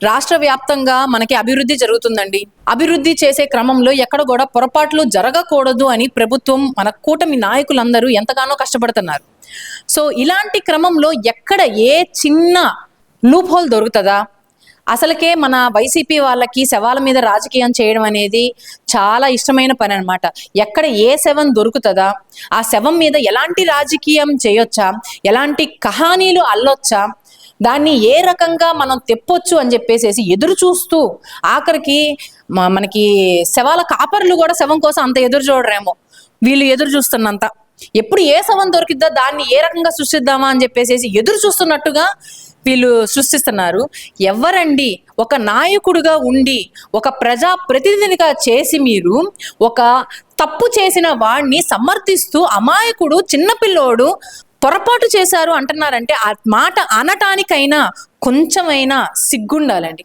రాష్ట్ర వ్యాప్తంగా మనకి అభివృద్ధి జరుగుతుందండి. అభివృద్ధి చేసే క్రమంలో ఎక్కడ కూడా పొరపాట్లు జరగకూడదు అని ప్రభుత్వం, మన కూటమి నాయకులందరూ ఎంతగానో కష్టపడుతున్నారు. సో ఇలాంటి క్రమంలో ఎక్కడ ఏ చిన్న లూప్ హోల్ దొరుకుతుందా? అసలుకే మన వైసీపీ వాళ్ళకి శవాల మీద రాజకీయం చేయడం అనేది చాలా ఇష్టమైన పని అనమాట. ఎక్కడ ఏ శవం దొరుకుతుందా, ఆ శవం మీద ఎలాంటి రాజకీయం చేయొచ్చా, ఎలాంటి కహానీలు అల్లొచ్చా, దాన్ని ఏ రకంగా మనం తెప్పొచ్చు అని చెప్పేసి ఎదురు చూస్తూ, ఆఖరికి మనకి శవాల కాపర్లు కూడా శవం కోసం అంత ఎదురు చూడరేమో, వీళ్ళు ఎదురు చూస్తున్నంత. ఎప్పుడు ఏ శవం దొరికిద్దా, దాన్ని ఏ రకంగా సృష్టిద్దామా అని చెప్పేసి ఎదురు చూస్తున్నట్టుగా వీళ్ళు సృష్టిస్తున్నారు. ఎవరండి ఒక నాయకుడిగా ఉండి, ఒక ప్రజా ప్రతినిధిగా చేసి మీరు ఒక తప్పు చేసిన వాడిని సమర్థిస్తూ, అమాయకుడు చిన్నపిల్లోడు పొరపాటు చేశారు అంటున్నారంటే ఆ మాట అనటానికైనా కొంచెమైనా సిగ్గుండాలండి.